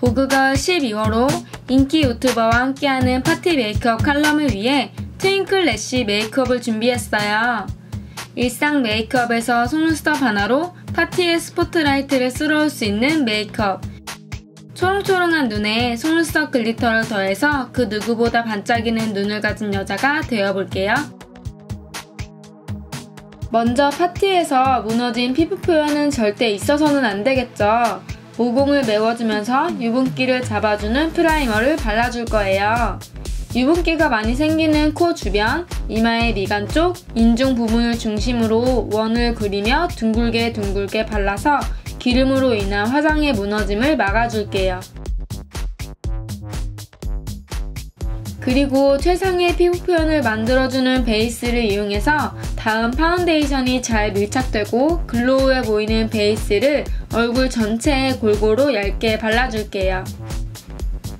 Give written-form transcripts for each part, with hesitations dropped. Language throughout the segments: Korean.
보그걸 12호로 인기 유튜버와 함께하는 파티 메이크업 칼럼을 위해 트윙클 래쉬 메이크업을 준비했어요. 일상 메이크업에서 속눈썹 하나로 파티의 스포트라이트를 쓸어올 수 있는 메이크업. 초롱초롱한 눈에 속눈썹 글리터를 더해서 그 누구보다 반짝이는 눈을 가진 여자가 되어볼게요. 먼저 파티에서 무너진 피부 표현은 절대 있어서는 안 되겠죠. 모공을 메워주면서 유분기를 잡아주는 프라이머를 발라줄 거예요. 유분기가 많이 생기는 코 주변, 이마의 미간 쪽, 인중 부분을 중심으로 원을 그리며 둥글게 발라서 기름으로 인한 화장의 무너짐을 막아줄게요. 그리고 최상의 피부 표현을 만들어주는 베이스를 이용해서 다음 파운데이션이 잘 밀착되고 글로우해 보이는 베이스를 얼굴 전체에 골고루 얇게 발라줄게요.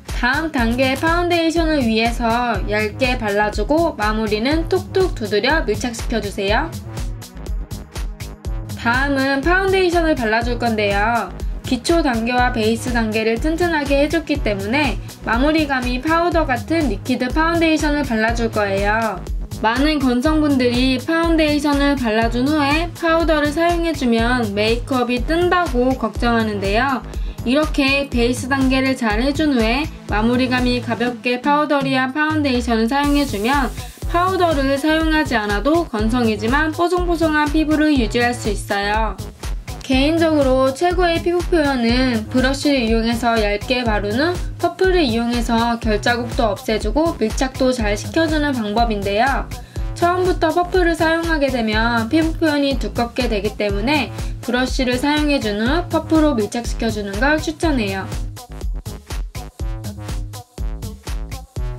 다음 단계의 파운데이션을 위해서 얇게 발라주고 마무리는 톡톡 두드려 밀착시켜주세요. 다음은 파운데이션을 발라줄 건데요. 기초 단계와 베이스 단계를 튼튼하게 해줬기 때문에 마무리감이 파우더 같은 리퀴드 파운데이션을 발라줄 거예요. 많은 건성분들이 파운데이션을 발라준 후에 파우더를 사용해주면 메이크업이 뜬다고 걱정하는데요. 이렇게 베이스 단계를 잘 해준 후에 마무리감이 가볍게 파우더리한 파운데이션을 사용해주면 파우더를 사용하지 않아도 건성이지만 뽀송뽀송한 피부를 유지할 수 있어요. 개인적으로 최고의 피부 표현은 브러쉬를 이용해서 얇게 바른 후 퍼프를 이용해서 결자국도 없애주고 밀착도 잘 시켜주는 방법인데요. 처음부터 퍼프를 사용하게 되면 피부 표현이 두껍게 되기 때문에 브러쉬를 사용해준 후 퍼프로 밀착시켜주는 걸 추천해요.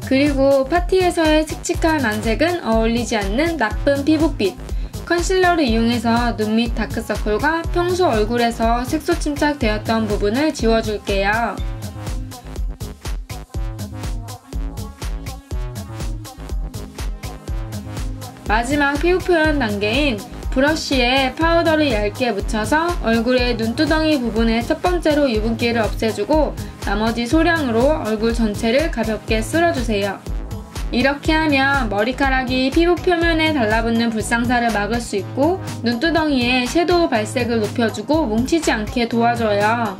그리고 파티에서의 칙칙한 안색은 어울리지 않는 나쁜 피부빛. 컨실러를 이용해서 눈 밑 다크서클과 평소 얼굴에서 색소 침착되었던 부분을 지워줄게요. 마지막 피부 표현 단계인 브러쉬에 파우더를 얇게 묻혀서 얼굴의 눈두덩이 부분에 첫 번째로 유분기를 없애주고 나머지 소량으로 얼굴 전체를 가볍게 쓸어주세요. 이렇게 하면 머리카락이 피부 표면에 달라붙는 불상사를 막을 수 있고 눈두덩이에 섀도우 발색을 높여주고 뭉치지 않게 도와줘요.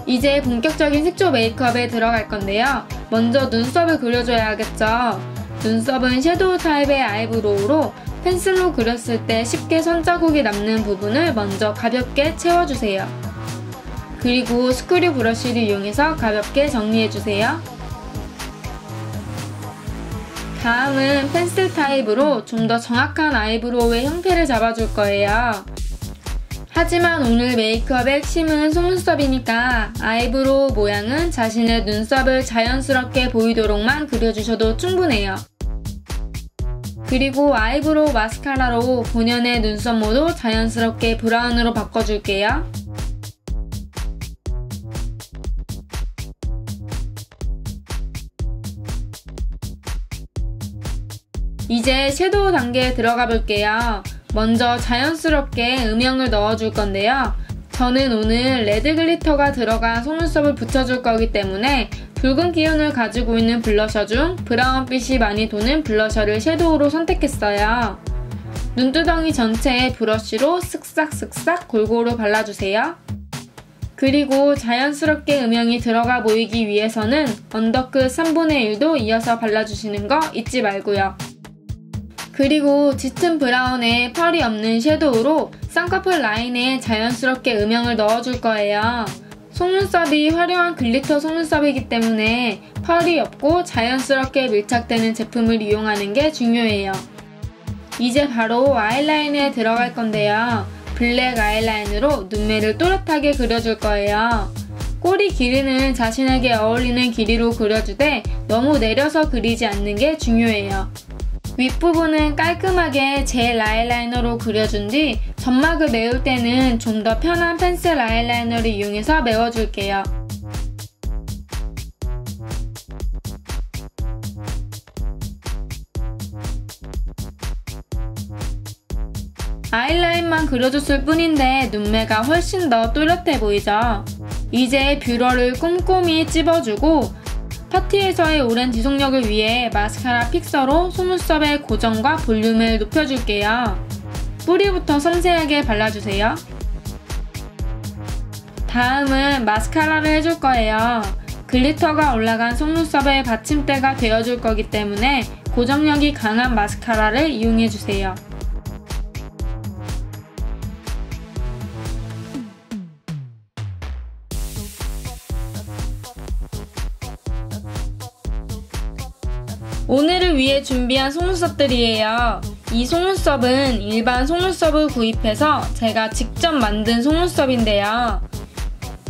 이제 본격적인 색조 메이크업에 들어갈 건데요. 먼저 눈썹을 그려줘야 하겠죠. 눈썹은 섀도우 타입의 아이브로우로 펜슬로 그렸을 때 쉽게 선자국이 남는 부분을 먼저 가볍게 채워주세요. 그리고 스크류 브러쉬를 이용해서 가볍게 정리해주세요. 다음은 펜슬 타입으로 좀 더 정확한 아이브로우의 형태를 잡아줄 거예요. 하지만 오늘 메이크업의 핵심은 속눈썹이니까 아이브로우 모양은 자신의 눈썹을 자연스럽게 보이도록만 그려주셔도 충분해요. 그리고 아이브로우 마스카라로 본연의 눈썹모도 자연스럽게 브라운으로 바꿔줄게요. 이제 섀도우 단계에 들어가 볼게요. 먼저 자연스럽게 음영을 넣어줄 건데요. 저는 오늘 레드 글리터가 들어간 속눈썹을 붙여줄 거기 때문에 붉은 기운을 가지고 있는 블러셔 중 브라운빛이 많이 도는 블러셔를 섀도우로 선택했어요. 눈두덩이 전체에 브러쉬로 쓱싹쓱싹 골고루 발라주세요. 그리고 자연스럽게 음영이 들어가 보이기 위해서는 언더끝 3분의 1도 이어서 발라주시는 거 잊지 말고요. 그리고 짙은 브라운에 펄이 없는 섀도우로 쌍꺼풀 라인에 자연스럽게 음영을 넣어줄 거예요. 속눈썹이 화려한 글리터 속눈썹이기 때문에 펄이 없고 자연스럽게 밀착되는 제품을 이용하는 게 중요해요. 이제 바로 아이라인에 들어갈 건데요. 블랙 아이라인으로 눈매를 또렷하게 그려줄 거예요. 꼬리 길이는 자신에게 어울리는 길이로 그려주되 너무 내려서 그리지 않는 게 중요해요. 윗부분은 깔끔하게 젤 아이라이너로 그려준 뒤 점막을 메울 때는 좀 더 편한 펜슬 아이라이너를 이용해서 메워줄게요. 아이라인만 그려줬을 뿐인데 눈매가 훨씬 더 또렷해 보이죠? 이제 뷰러를 꼼꼼히 찝어주고 파티에서의 오랜 지속력을 위해 마스카라 픽서로 속눈썹의 고정과 볼륨을 높여줄게요. 뿌리부터 섬세하게 발라주세요. 다음은 마스카라를 해줄 거예요. 글리터가 올라간 속눈썹의 받침대가 되어줄 거기 때문에 고정력이 강한 마스카라를 이용해주세요. 오늘을 위해 준비한 속눈썹들이에요. 이 속눈썹은 일반 속눈썹을 구입해서 제가 직접 만든 속눈썹인데요.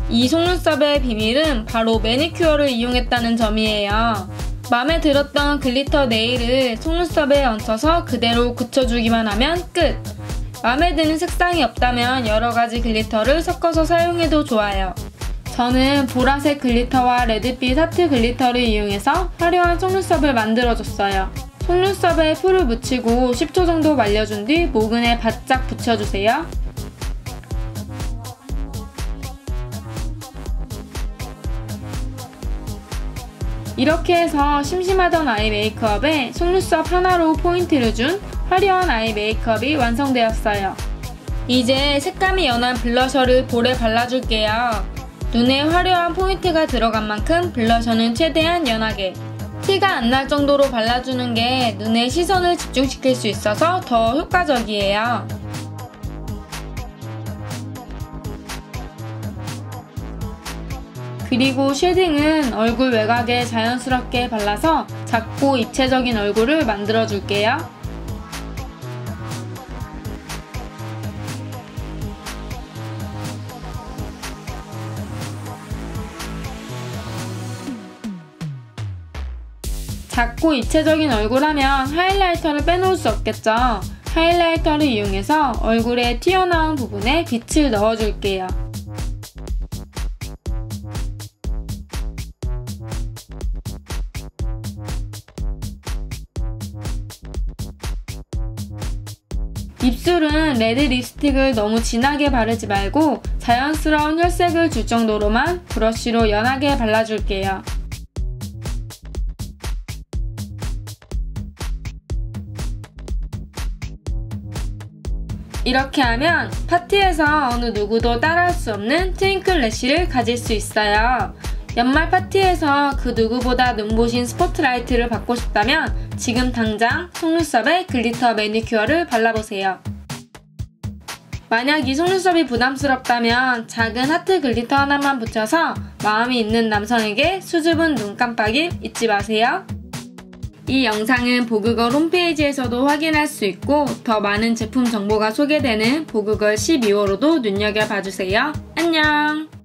이 속눈썹의 비밀은 바로 매니큐어를 이용했다는 점이에요. 마음에 들었던 글리터 네일을 속눈썹에 얹혀서 그대로 굳혀주기만 하면 끝! 마음에 드는 색상이 없다면 여러가지 글리터를 섞어서 사용해도 좋아요. 저는 보라색 글리터와 레드빛 하트 글리터를 이용해서 화려한 속눈썹을 만들어줬어요. 속눈썹에 풀을 묻히고 10초 정도 말려준 뒤 모근에 바짝 붙여주세요. 이렇게 해서 심심하던 아이 메이크업에 속눈썹 하나로 포인트를 준 화려한 아이 메이크업이 완성되었어요. 이제 색감이 연한 블러셔를 볼에 발라줄게요. 눈에 화려한 포인트가 들어간 만큼 블러셔는 최대한 연하게, 티가 안 날 정도로 발라주는 게 눈에 시선을 집중시킬 수 있어서 더 효과적이에요. 그리고 쉐딩은 얼굴 외곽에 자연스럽게 발라서 작고 입체적인 얼굴을 만들어줄게요. 작고 입체적인 얼굴 하면 하이라이터를 빼놓을 수 없겠죠. 하이라이터를 이용해서 얼굴에 튀어나온 부분에 빛을 넣어줄게요. 입술은 레드 립스틱을 너무 진하게 바르지 말고 자연스러운 혈색을 줄 정도로만 브러쉬로 연하게 발라줄게요. 이렇게 하면 파티에서 어느 누구도 따라할 수 없는 트윙클 래쉬를 가질 수 있어요. 연말 파티에서 그 누구보다 눈부신 스포트라이트를 받고 싶다면 지금 당장 속눈썹에 글리터 매니큐어를 발라보세요. 만약 이 속눈썹이 부담스럽다면 작은 하트 글리터 하나만 붙여서 마음이 있는 남성에게 수줍은 눈 깜빡임 잊지 마세요. 이 영상은 보그걸 홈페이지에서도 확인할 수 있고 더 많은 제품 정보가 소개되는 보그걸 12호로도 눈여겨봐주세요. 안녕!